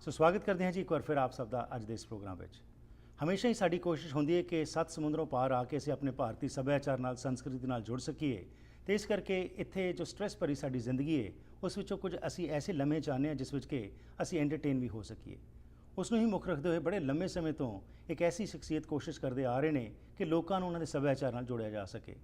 ਸੋ ਸਵਾਗਤ ਕਰਦੇ ਹਾਂ ਜੀ ਇੱਕ ਵਾਰ ਫਿਰ ਆਪ ਸਭ ਦਾ ਅੱਜ ਦੇ ਇਸ ਪ੍ਰੋਗਰਾਮ ਵਿੱਚ। ਹਮੇਸ਼ਾ ਹੀ ਸਾਡੀ ਕੋਸ਼ਿਸ਼ ਹੁੰਦੀ ਹੈ ਕਿ 7 ਸਮੁੰਦਰੋਂ ਪਾਰ ਆ ਕੇ ਅਸੀਂ ਆਪਣੇ ਭਾਰਤੀ ਸੱਭਿਆਚਾਰ ਨਾਲ ਸੰਸਕ੍ਰਿਤੀ ਨਾਲ ਜੁੜ ਸਕੀਏ ਤੇ ਇਸ ਕਰਕੇ ਇੱਥੇ ਜੋ ਸਟ੍ਰੈਸ ਭਰੀ ਸਾਡੀ ਜ਼ਿੰਦਗੀ ਹੈ ਉਸ ਵਿੱਚੋਂ ਕੁਝ ਅਸੀਂ ਐਸੇ ਲਮਹੇ ਚਾਹੁੰਦੇ ਹਾਂ ਜਿਸ ਵਿੱਚ ਕਿ ਅਸੀਂ ਐਂਟਰਟੇਨ ਵੀ ਹੋ ਸਕੀਏ। ਉਸ ਨੂੰ ਹੀ ਮੁੱਖ ਰੱਖਦੇ ਹੋਏ ਬੜੇ ਲੰਮੇ ਸਮੇਂ ਤੋਂ ਇੱਕ ਐਸੀ ਸ਼ਖਸੀਅਤ ਕੋਸ਼ਿਸ਼ ਕਰਦੇ ਆ ਰਹੇ ਨੇ ਕਿ ਲੋਕਾਂ ਨੂੰ ਉਹਨਾਂ ਦੇ ਸੱਭਿਆਚਾਰ ਨਾਲ ਜੋੜਿਆ ਜਾ ਸਕੇ।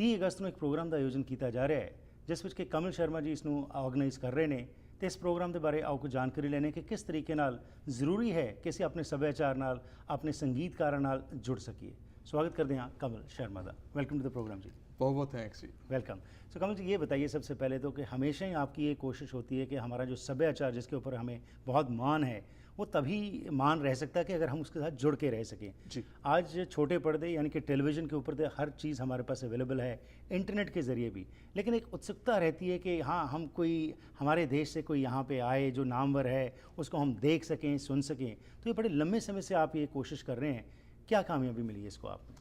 30 ਅਗਸਤ ਨੂੰ ਇੱਕ ਪ੍ਰੋਗਰਾਮ ਦਾ ਆਯੋਜਨ ਕੀਤਾ ਜਾ ਰਿਹਾ ਹੈ ਜਿਸ ਵਿੱਚ ਕਿ ਕਮਲ ਸ਼ਰਮਾ ਜੀ ਇਸ ਨੂੰ ਆਰਗੇਨਾਈਜ਼ ਕਰ ਰਹੇ ਨੇ ਤੇ ਇਸ ਪ੍ਰੋਗਰਾਮ ਦੇ ਬਾਰੇ ਆਓ ਕੁਝ ਜਾਣਕਾਰੀ ਲੈਣੇ ਕਿ ਕਿਸ ਤਰੀਕੇ ਨਾਲ ਜ਼ਰੂਰੀ ਹੈ ਕਿ ਅਸੀਂ ਆਪਣੇ ਸੱਭਿਆਚਾਰ ਨਾਲ ਆਪਣੇ ਸੰਗੀਤਕਾਰਾਂ ਨਾਲ ਜੁੜ ਸਕੀਏ। स्वागत करते हैं कमल शर्मा का। वेलकम टू द प्रोग्राम जी। बहुत बहुत थैंक्स जी। वेलकम। सो कमल जी ये बताइए सबसे पहले तो कि हमेशा ही आपकी ये कोशिश होती है कि हमारा जो सभ्याचार जिसके ऊपर हमें बहुत मान है वो तभी मान रह सकता है कि अगर हम उसके साथ जुड़ के रह सकें जी। आज छोटे पर्दे यानी कि टेलीविज़न के ऊपर हर चीज़ हमारे पास अवेलेबल है, इंटरनेट के ज़रिए भी, लेकिन एक उत्सुकता रहती है कि हाँ हम कोई हमारे देश से कोई यहाँ पे आए जो नामवर है उसको हम देख सकें सुन सकें। तो ये बड़े लंबे समय से आप ये कोशिश कर रहे हैं, क्या कामयाबी मिली है इसको आपको?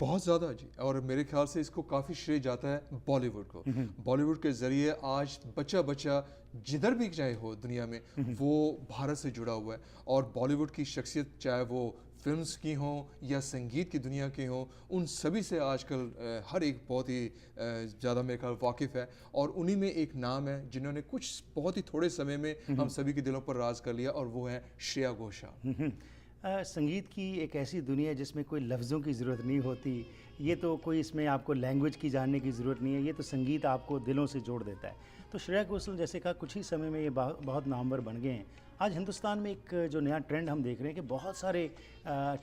बहुत ज़्यादा जी, और मेरे ख्याल से इसको काफ़ी श्रेय जाता है बॉलीवुड को। बॉलीवुड के ज़रिए आज बच्चा बच्चा जिधर भी चाहे हो दुनिया में वो भारत से जुड़ा हुआ है, और बॉलीवुड की शख्सियत चाहे वो फिल्म्स की हों या संगीत की दुनिया की हों, उन सभी से आजकल हर एक बहुत ही ज़्यादा मेरे ख्याल वाकिफ़ है। और उन्हीं में एक नाम है जिन्होंने कुछ बहुत ही थोड़े समय में हम सभी के दिलों पर राज कर लिया, और वो है श्रेया घोषाल। संगीत की एक ऐसी दुनिया है जिसमें कोई लफ्ज़ों की ज़रूरत नहीं होती, ये तो कोई इसमें आपको लैंग्वेज की जानने की ज़रूरत नहीं है, ये तो संगीत आपको दिलों से जोड़ देता है। तो श्रेया घोषाल जैसे कहा कुछ ही समय में ये बहुत नामवर बन गए हैं। आज हिंदुस्तान में एक जो नया ट्रेंड हम देख रहे हैं कि बहुत सारे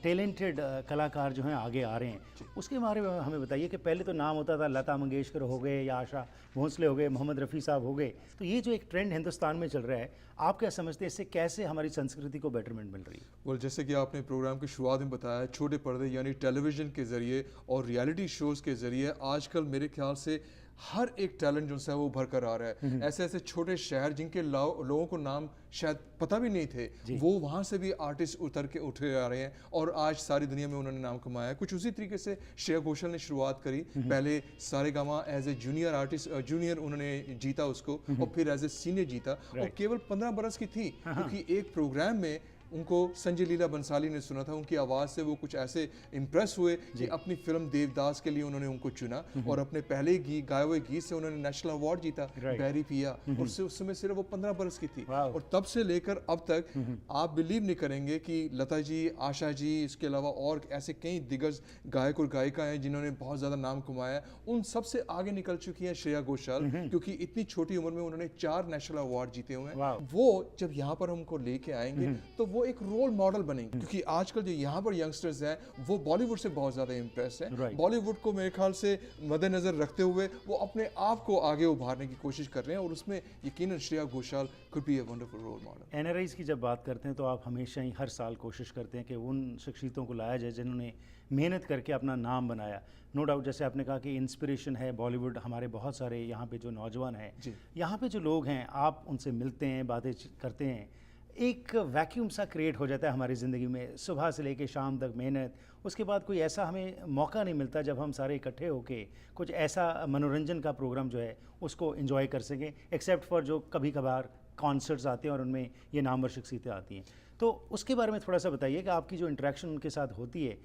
टैलेंटेड कलाकार जो हैं आगे आ रहे हैं, उसके बारे में हमें बताइए कि पहले तो नाम होता था लता मंगेशकर हो गए या आशा भोंसले हो गए, मोहम्मद रफ़ी साहब हो गए, तो ये जो एक ट्रेंड हिंदुस्तान में चल रहा है आप क्या समझते हैं इससे कैसे हमारी संस्कृति को बेटरमेंट मिल रही है? well, जैसे कि आपने प्रोग्राम की शुरुआत में बताया, छोटे पर्दे यानी टेलीविज़न के ज़रिए और रियलिटी शोज़ के ज़रिए आजकल मेरे ख्याल से हर एक टैलेंट जो है वो भर कर आ रहा है। ऐसे ऐसे छोटे शहर जिनके लोगों को नाम शायद पता भी नहीं थे, वो वहाँ से भी आर्टिस्ट उतर के उठे आ रहे हैं और आज सारी दुनिया में उन्होंने नाम कमाया है। कुछ उसी तरीके से श्रेया घोषाल ने शुरुआत करी, पहले Saregama as a junior artist, junior उन्होंने जीता उसको, और फिर एज ए सीनियर जीता, और केवल 15 बरस की थी, क्योंकि एक प्रोग्राम में उनको संजय लीला बंसाली ने सुना था, उनकी आवाज़ से वो कुछ ऐसे इम्प्रेस हुए कि अपनी फिल्म देवदास के लिए उन्होंने उनको चुना, और अपने पहले गाए हुए गीत से उन्होंने नेशनल अवार्ड जीता, बैरी पिया, और उस समय सिर्फ वो 15 बरस की थी। और तब से लेकर अब तक आप बिलीव नहीं करेंगे कि लता जी, आशा जी, इसके अलावा और ऐसे कई दिग्गज गायक और गायिका हैं जिन्होंने बहुत ज़्यादा नाम कमाया, उन सबसे आगे निकल चुकी है श्रेया घोषाल, क्योंकि इतनी छोटी उम्र में उन्होंने 4 नेशनल अवार्ड जीते हुए हैं। वो जब यहाँ पर हमको लेके आएंगे तो वो एक रोल मॉडल बनेंगे, क्योंकि आजकल जो यहाँ पर यंगस्टर्स हैं वो बॉलीवुड से बहुत ज़्यादा इम्प्रेस हैं। बॉलीवुड को मेरे ख्याल से मद्देनजर रखते हुए वो अपने आप को आगे उभारने की कोशिश कर रहे हैं, और उसमें यकीनन Shreya Ghoshal could be a wonderful role model. NRIs की जब बात करते हैं तो आप हमेशा ही हर साल कोशिश करते हैं कि उन शख्सियतों को लाया जाए जिन्होंने मेहनत करके अपना नाम बनाया। नो डाउट जैसे आपने कहा कि इंस्पिरेशन है बॉलीवुड, हमारे बहुत सारे यहाँ पे जो नौजवान हैं, यहाँ पे जो लोग हैं आप उनसे मिलते हैं, बातें करते हैं, एक वैक्यूम सा क्रिएट हो जाता है हमारी ज़िंदगी में। सुबह से लेके शाम तक मेहनत, उसके बाद कोई ऐसा हमें मौका नहीं मिलता जब हम सारे इकट्ठे होके कुछ ऐसा मनोरंजन का प्रोग्राम जो है उसको एंजॉय कर सकें, एक्सेप्ट फॉर जो कभी कभार कॉन्सर्ट्स आते हैं और उनमें ये नामवर शख्सियतें आती हैं। तो उसके बारे में थोड़ा सा बताइए कि आपकी जो इंटरेक्शन उनके साथ होती है,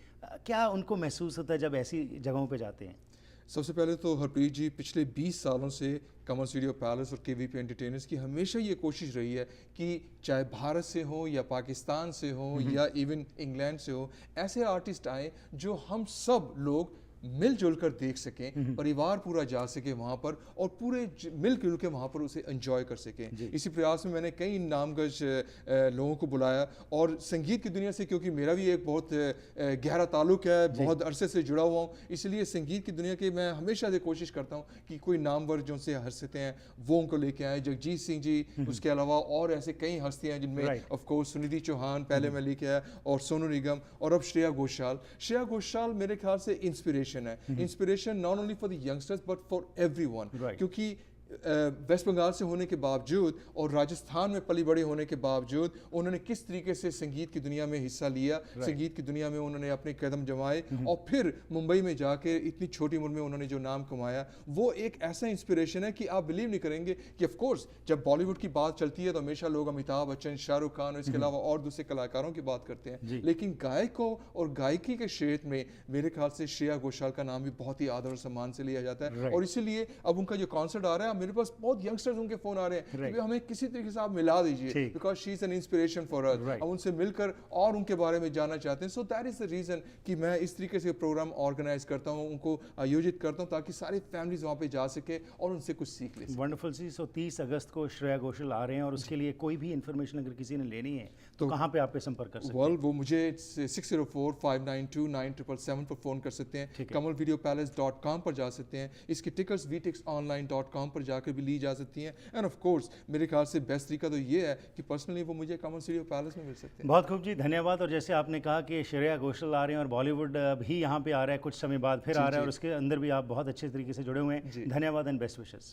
क्या उनको महसूस होता है जब ऐसी जगहों पे जाते हैं? सबसे पहले तो हरप्रीत जी, पिछले 20 सालों से कमल स्टूडियो पैलेस और केवीपी एंटरटेनर्स की हमेशा ये कोशिश रही है कि चाहे भारत से हो या पाकिस्तान से हो या इवन इंग्लैंड से हो, ऐसे आर्टिस्ट आए जो हम सब लोग मिलजुल कर देख सकें, परिवार पूरा जा सके वहाँ पर, और पूरे मिलजुल के वहाँ पर उसे एंजॉय कर सकें। इसी प्रयास में मैंने कई नामगज लोगों को बुलाया, और संगीत की दुनिया से क्योंकि मेरा भी एक बहुत गहरा ताल्लुक है, बहुत अरसे से जुड़ा हुआ हूँ, इसलिए संगीत की दुनिया के मैं हमेशा से कोशिश करता हूँ कि कोई नामवर जो से हंसते हैं वो उनको लेके आए। जगजीत सिंह जी, उसके अलावा और ऐसे कई हस्तियाँ हैं जिनमें ऑफ कोर्स सुनिधि चौहान पहले मैं लेके आया, और सोनू निगम, और अब श्रेया घोषाल। श्रेया घोषाल मेरे ख्याल से इंस्पिरेशन है, inspiration not only for the youngsters but for everyone, क्योंकि वेस्ट बंगाल से होने के बावजूद और राजस्थान में पली बड़ी होने के बावजूद उन्होंने किस तरीके से संगीत की दुनिया में हिस्सा लिया, संगीत की दुनिया में उन्होंने अपने कदम जमाए और फिर मुंबई में जाके इतनी छोटी उम्र में उन्होंने जो नाम कमाया, वो एक ऐसा इंस्पिरेशन है कि आप बिलीव नहीं करेंगे कि ऑफ कोर्स जब बॉलीवुड की बात चलती है तो हमेशा लोग अमिताभ बच्चन, शाहरुख खान और इसके अलावा और दूसरे कलाकारों की बात करते हैं, लेकिन गायकों और गायकी के क्षेत्र में मेरे ख्याल से श्रेया घोषाल का नाम भी बहुत ही आदर और सम्मान से लिया जाता है। और इसीलिए अब उनका जो कॉन्सर्ट आ रहा है, मेरे पास बहुत यंगस्टर्स उनके फोन आ रहे हैं कि हमें किसी तरीके से आप मिला दीजिए, because she is an inspiration for us. हम उनसे मिलकर और उनके बारे में जानना चाहते हैं। So that is the reason कि मैं इस तरीके से प्रोग्राम ऑर्गेनाइज करता हूँ, उनको आयोजित करता हूँ ताकि सारी फैमिलीज वहाँ पे जा सके और उनसे कुछ सीख ले। वंडरफुल सी। सो 30 अगस्त को श्रेया घोषाल आ रहे हैं और उसके लिए कोई भी इन्फॉर्मेशन अगर किसी ने लेनी है तो कहाँ पे आप पे संपर्क कर सकते हैं? वो मुझे 604-592-9777 पर फोन कर सकते हैं, kamalvideopalace.com पर जा सकते हैं, इसकी टिकट्स vtixonline.com पर जाकर भी ली जा सकती हैं। एंड ऑफ कोर्स मेरे ख्याल से बेस्ट तरीका तो ये है कि पर्सनली वो मुझे कमल वीडियो पैलेस में मिल सकते हैं। बहुत खूब जी, धन्यवाद। और जैसे आपने कहा कि श्रेया घोषाल आ रहे हैं और बॉलीवुड भी यहाँ पे आ रहा है, कुछ समय बाद फिर आ रहा है और उसके अंदर भी आप बहुत अच्छे तरीके से जुड़े हुए हैं। धन्यवाद एंड बेस्ट विशेस।